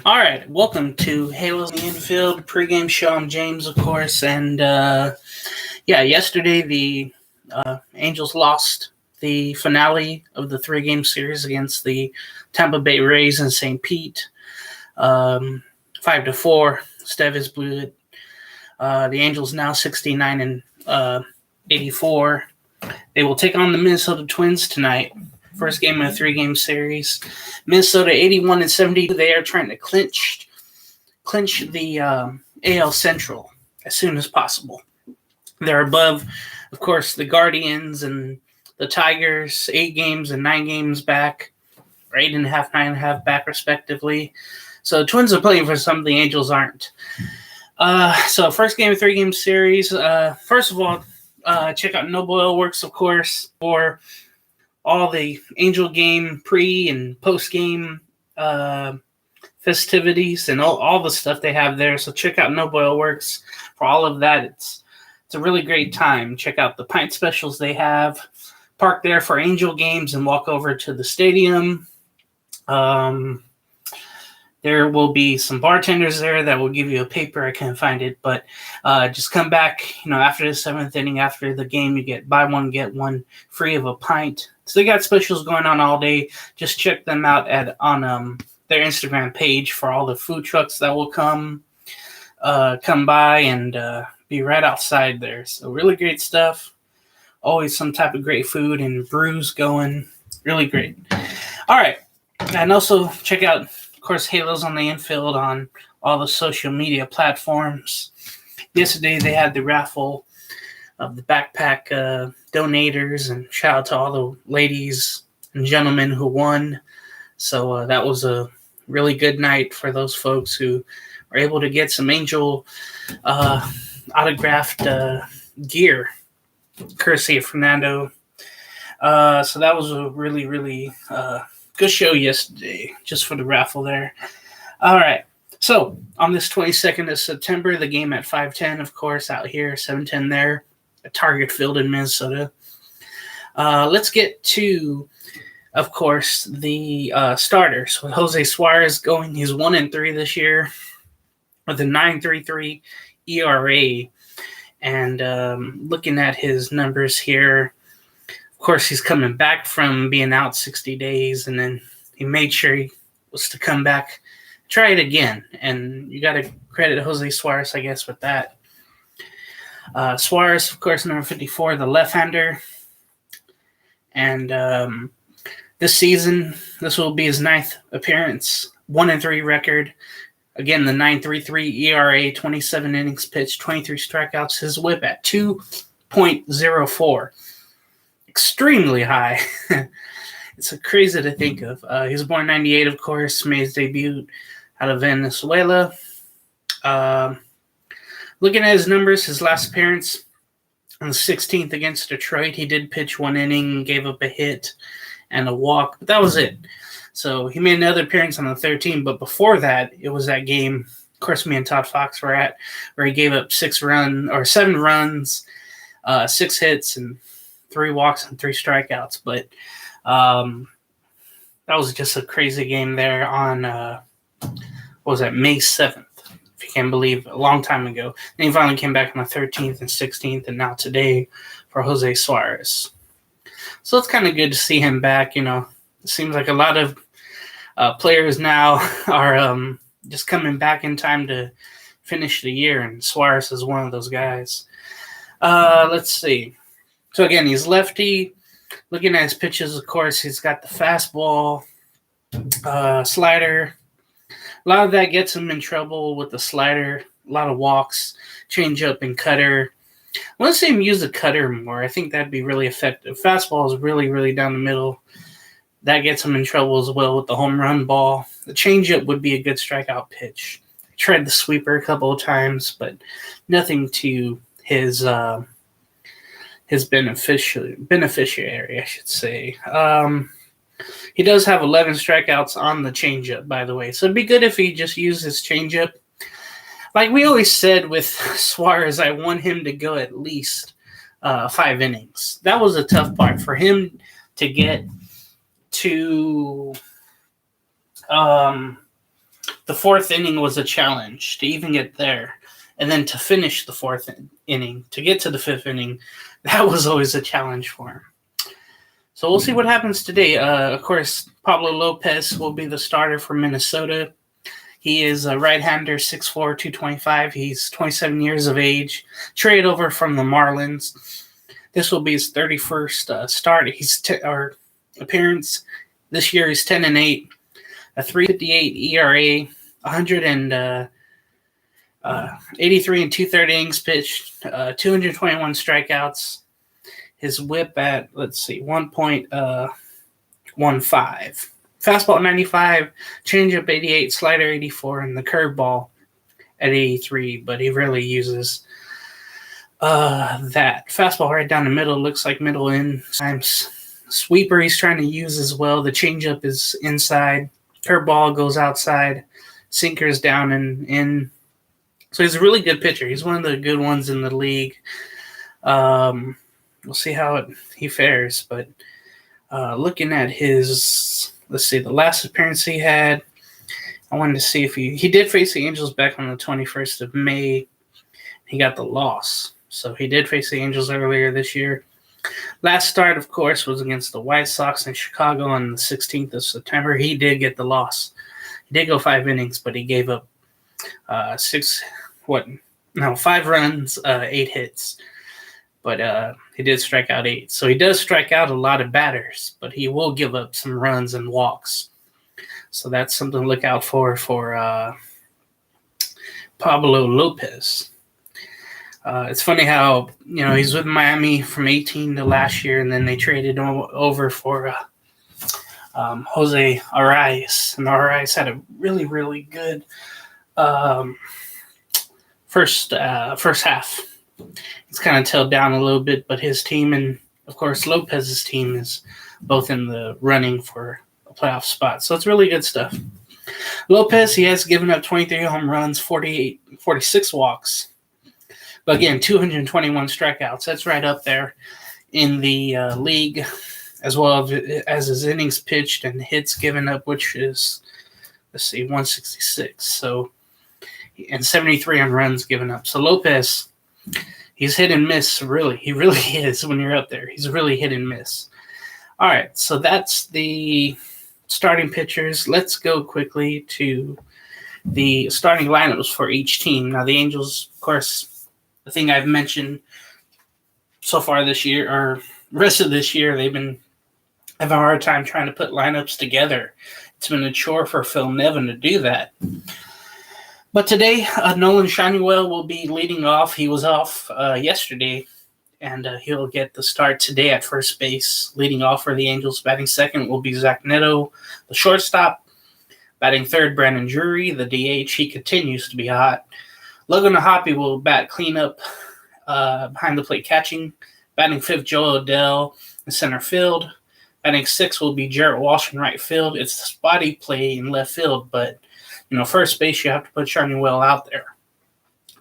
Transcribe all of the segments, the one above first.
All right, welcome to Halos in the Infield pregame show. I'm James, of course, and yesterday the Angels lost the finale of the three-game series against the Tampa Bay Rays in St. Pete, 5-4. Stevis blew it. The Angels now 69 and 84. They will take on the Minnesota Twins tonight. First game of a three-game series. Minnesota 81 and 72. They are trying to clinch the AL Central as soon as possible. They're above, of course, the Guardians and the Tigers, 8 games and 9 games back, or 8.5, 9.5 back, respectively. So the Twins are playing for something the Angels aren't. So first game of three-game series. First of all, check out Noble Oil Works, of course, for all the Angel game pre and post game festivities and all the stuff they have there. So check out Noble Oil Works for all of that. It's a really great time. Check out the pint specials they have. Park there for Angel games and walk over to the stadium. There will be some bartenders there that will give you a paper. I can't find it, but just come back, after the 7th inning, after the game, you get buy one, get one free of a pint. So they got specials going on all day. Just check them out on their Instagram page for all the food trucks that will come by and be right outside there. So really great stuff. Always some type of great food and brews going. Really great. All right. And also check out, of course, Halos on the Infield on all the social media platforms. Yesterday they had the raffle of the backpack donators, and shout out to all the ladies and gentlemen who won. So that was a really good night for those folks who were able to get some Angel autographed gear, courtesy of Fernando. So that was a really, really good show yesterday, just for the raffle there. All right. So on this 22nd of September, the game at 5:10, of course, out here, 7:10 there, at Target Field in Minnesota. Let's get to, of course, the starters. With Jose Suarez going, he's 1-3 this year with a 9.33 ERA. And looking at his numbers here, of course, he's coming back from being out 60 days, and then he made sure he was to come back, try it again. And you got to credit Jose Suarez, I guess, with that. Suarez, of course, number 54, the left-hander. And this season, this will be his 9th appearance, 1-3 record. Again, the 9.33 ERA, 27 innings pitched, 23 strikeouts. His whip at 2.04. Extremely high. It's crazy to think of. He was born in 98, of course, made his debut out of Venezuela. Looking at his numbers, his last appearance on the 16th against Detroit, he did pitch 1 inning, gave up a hit and a walk, but that was it. So he made another appearance on the 13th, but before that, it was that game, of course, me and Todd Fox were at, where he gave up 7 runs, 6 hits, and 3 walks and 3 strikeouts. But that was just a crazy game there on, May 7th, if you can believe, a long time ago. And he finally came back on the 13th and 16th, and now today for Jose Suarez. So it's kind of good to see him back. It seems like a lot of players now are just coming back in time to finish the year, and Suarez is one of those guys. Let's see. So, again, he's lefty. Looking at his pitches, of course, he's got the fastball, slider. A lot of that gets him in trouble with the slider. A lot of walks, changeup, and cutter. I want to see him use the cutter more. I think that'd be really effective. Fastball is really, really down the middle. That gets him in trouble as well with the home run ball. The changeup would be a good strikeout pitch. I tried the sweeper a couple of times, but nothing to his beneficiary, I should say. He does have 11 strikeouts on the changeup, by the way. So it'd be good if he just used his changeup. Like we always said with Suarez, I want him to go at least 5 innings. That was a tough part for him to get to the the fourth inning was a challenge to even get there. And then to finish the fourth inning, to get to the fifth inning, that was always a challenge for him. So we'll see what happens today. Of course, Pablo Lopez will be the starter for Minnesota. He is a right-hander, 6'4", 225. He's 27 years of age, traded over from the Marlins. This will be his 31st start. Appearance. This year he's 10-8, a 3.58 ERA, 183 and 2/3 innings pitched, 221 strikeouts. His whip at 1.15. Fastball 95, changeup 88, slider 84, and the curveball at 83. But he really uses that fastball right down the middle. Looks like middle in. Sometimes sweeper he's trying to use as well. The changeup is inside. Curveball goes outside. Sinker's down and in. So he's a really good pitcher. He's one of the good ones in the league. We'll see how he fares. But looking at his, the last appearance he had, I wanted to see if he did face the Angels back on the 21st of May. He got the loss. So he did face the Angels earlier this year. Last start, of course, was against the White Sox in Chicago on the 16th of September. He did get the loss. He did go 5 innings, but he gave up 5 runs, 8 hits. But he did strike out 8. So he does strike out a lot of batters, but he will give up some runs and walks. So that's something to look out for Pablo Lopez. It's funny how, he's with Miami from 18 to last year, and then they traded him over for Jose Arias. And Arias had a really, really good first half. It's kind of tailed down a little bit, but his team and, of course, Lopez's team is both in the running for a playoff spot. So it's really good stuff. Lopez, he has given up 23 home runs, 46 walks. But again, 221 strikeouts. That's right up there in the league, as well as his innings pitched and hits given up, which is, 166. So, and 73 on runs given up. So Lopez, he's hit and miss, really. He really is when you're up there. He's really hit and miss. All right, so that's the starting pitchers. Let's go quickly to the starting lineups for each team. Now, the Angels, of course, the thing I've mentioned so far this year, or rest of this year, they've been having a hard time trying to put lineups together. It's been a chore for Phil Nevin to do that. But today, Nolan Schanuel will be leading off. He was off yesterday, and he'll get the start today at first base. Leading off for the Angels, batting second will be Zach Neto, the shortstop. Batting third, Brandon Drury, the DH. He continues to be hot. Logan Nahapi will bat cleanup behind the plate catching. Batting fifth, Joe Odell in center field. Batting sixth will be Jarrett Walsh in right field. It's the spotty play in left field, but first base, you have to put Schanuel out there.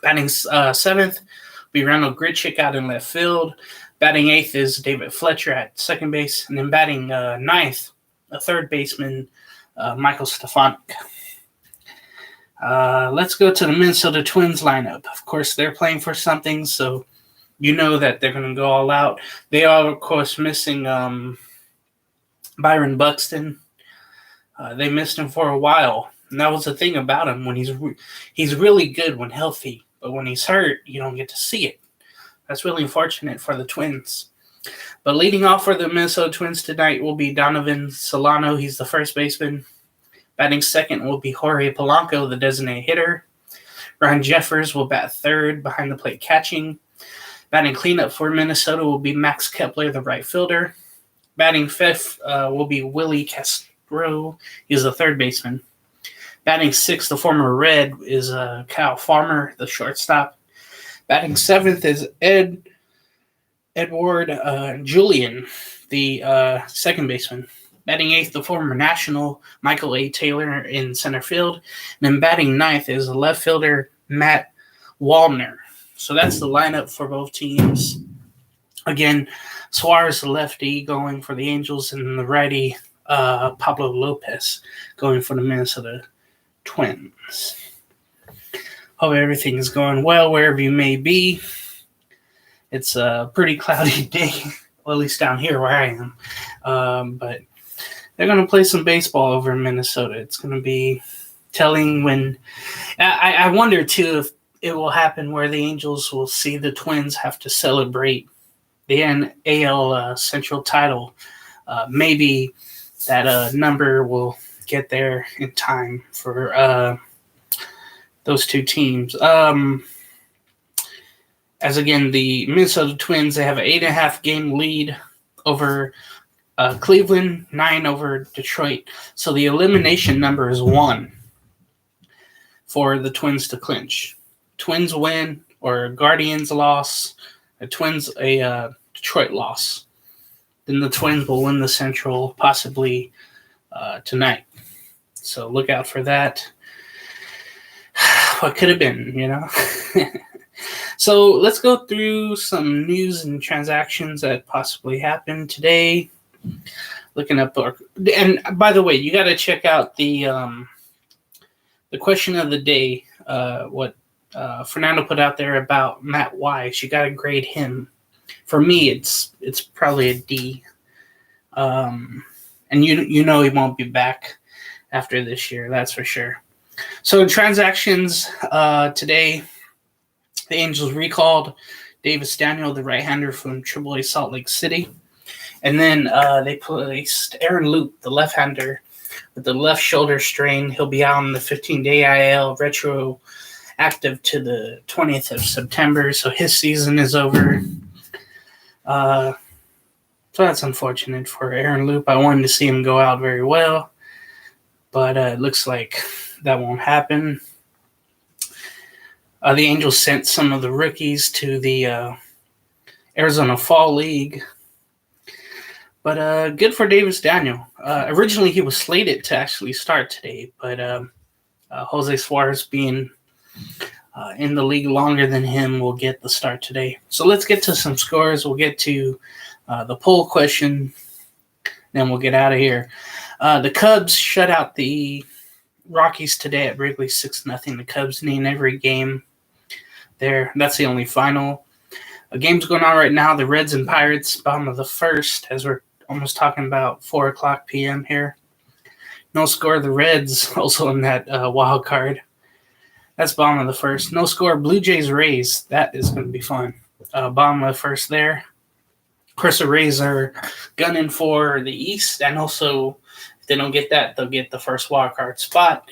Batting seventh will be Randall Grichuk out in left field. Batting eighth is David Fletcher at second base. And then batting ninth, a third baseman, Michael Stefanik. Let's go to the Minnesota Twins lineup. Of course, they're playing for something, so you know that they're going to go all out. They are, of course, missing Byron Buxton. They missed him for a while, and that was the thing about him. When he's really good when healthy, but when he's hurt, you don't get to see it. That's really unfortunate for the Twins. But leading off for the Minnesota Twins tonight will be Donovan Solano. He's the first baseman. Batting second will be Jorge Polanco, the designated hitter. Ryan Jeffers will bat third behind the plate catching. Batting cleanup for Minnesota will be Max Kepler, the right fielder. Batting fifth will be Willie Castro. He's the third baseman. Batting sixth, the former Red, is Kyle Farmer, the shortstop. Batting seventh is Edward Julian, the second baseman. Batting eighth, the former National, Michael A. Taylor in center field. And then batting ninth is the left fielder, Matt Wallner. So that's the lineup for both teams. Again, Suarez, the lefty, going for the Angels, and the righty, Pablo Lopez, going for the Minnesota Twins. Hope everything is going well wherever you may be. It's a pretty cloudy day, well, at least down here where I am. But they're going to play some baseball over in Minnesota. It's going to be telling when. I wonder, too, if it will happen where the Angels will see the Twins have to celebrate the AL Central title. Maybe that number will get there in time for those two teams. As again, the Minnesota Twins, they have an 8.5 game lead over Cleveland, 9 over Detroit. So the elimination number is 1 for the Twins to clinch. Twins win or Guardians loss, the Twins a Detroit loss. Then the Twins will win the Central possibly tonight. So look out for that. What could have been, you know? So let's go through some news and transactions that possibly happened today. Looking up, and by the way, you got to check out the question of the day. What Fernando put out there about Matt Weiss. You got to grade him. For me, it's probably a D. And you know he won't be back after this year. That's for sure. So in transactions today, the Angels recalled Davis Daniel, the right-hander from AAA Salt Lake City. And then they placed Aaron Loup, the left-hander, with the left shoulder strain. He'll be out on the 15-day IL, retroactive to the 20th of September. So his season is over. So that's unfortunate for Aaron Loup. I wanted to see him go out very well, but it looks like that won't happen. The Angels sent some of the rookies to the Arizona Fall League. But good for Davis Daniel. Originally, he was slated to actually start today, but Jose Suarez being in the league longer than him will get the start today. So let's get to some scores. We'll get to the poll question, then we'll get out of here. The Cubs shut out the Rockies today at Wrigley 6-0. The Cubs need every game there. That's the only final. A game's going on right now. The Reds and Pirates, bottom of the first, as we're almost talking about 4 o'clock p.m. here. No score. The Reds also in that wild card. That's bottom of the first. No score. Blue Jays Rays. That is going to be fun. Bottom of the first there. Of course, the Rays are gunning for the East, and also if they don't get that, they'll get the first wild card spot.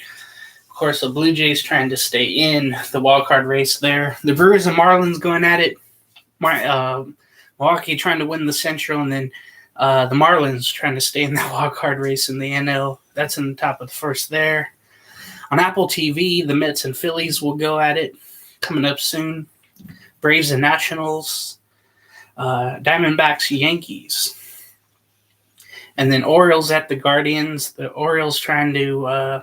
Of course, the Blue Jays trying to stay in the wild card race there. The Brewers and Marlins going at it. Milwaukee trying to win the Central, and then the Marlins trying to stay in that wild card race in the NL. That's in the top of the first there. On Apple TV, the Mets and Phillies will go at it coming up soon. Braves and Nationals. Diamondbacks, Yankees. And then Orioles at the Guardians. The Orioles trying to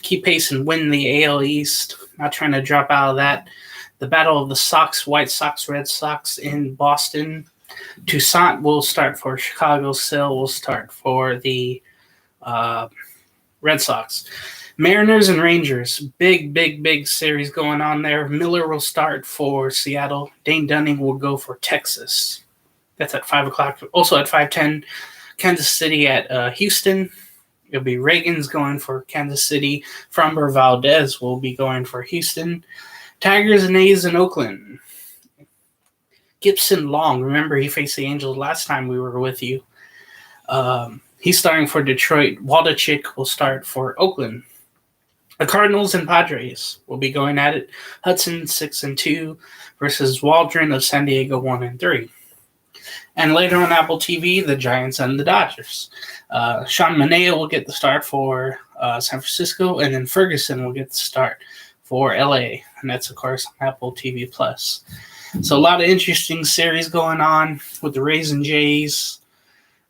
keep pace and win the AL East. Not trying to drop out of that. The battle of the Sox, White Sox, Red Sox in Boston. Toussaint will start for Chicago. Sale will start for the Red Sox. Mariners and Rangers. Big series going on there. Miller will start for Seattle. Dane Dunning will go for Texas. That's at 5 o'clock. Also at 5:10, Kansas City at Houston. It'll be Reagan's going for Kansas City. Framber Valdez will be going for Houston. Tigers and A's in Oakland. Gibson Long. Remember, he faced the Angels last time we were with you. He's starting for Detroit. Waldachik will start for Oakland. The Cardinals and Padres will be going at it. Hudson 6-2 versus Waldron of San Diego 1-3. And later on Apple TV, the Giants and the Dodgers. Sean Manaea will get the start for San Francisco, and then Ferguson will get the start for LA. And that's, of course, on Apple TV+. So a lot of interesting series going on with the Rays and Jays,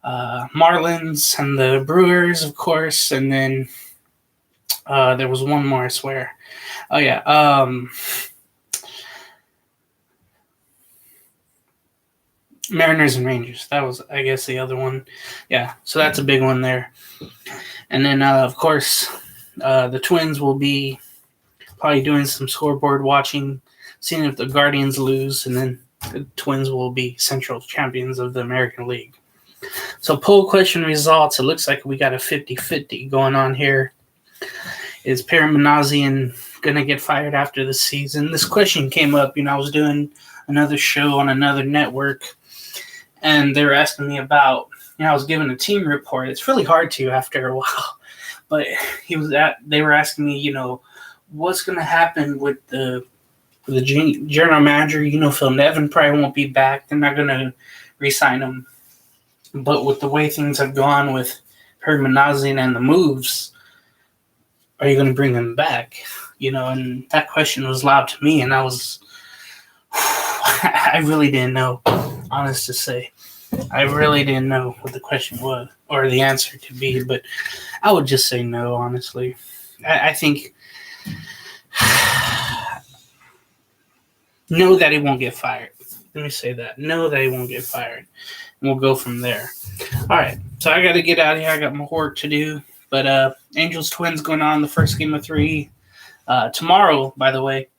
Marlins and the Brewers, of course, and then there was one more, I swear. Oh, yeah. Mariners and Rangers. That was, I guess, the other one. Yeah, so that's a big one there. And then, of course, The Twins will be probably doing some scoreboard watching, seeing if the Guardians lose, and then the Twins will be Central champions of the American League. So poll question results, it looks like we got a 50-50 going on here. Is Perry Manassian going to get fired after the season? This question came up. I was doing another show on another network, and they were asking me about, I was given a team report. It's really hard to after a while, but they were asking me, what's going to happen with the general manager. Phil Nevin probably won't be back. They're not going to re-sign him. But with the way things have gone with Perry Manassian and the moves, are you going to bring him back? And that question was loud to me, and I really didn't know, honest to say. I really didn't know what the question was or the answer to be, but I would just say no, honestly. I think know that he won't get fired. Let me say that. Know that he won't get fired. And we'll go from there. All right. So I got to get out of here. I got more work to do. But Angels Twins going on the first game of 3 tomorrow, by the way,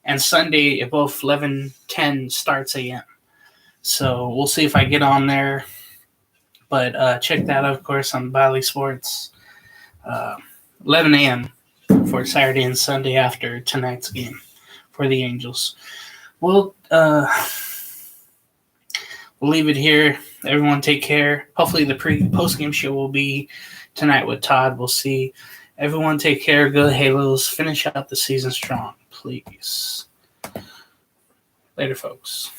and Sunday at both 11:10 starts a.m. So we'll see if I get on there. But check that out, of course, on Bally Sports. 11 a.m. for Saturday and Sunday after tonight's game for the Angels. Well, we'll leave it here. Everyone take care. Hopefully the post-game show will be tonight with Todd. We'll see. Everyone take care. Go Halos. Finish out the season strong, please. Later, folks.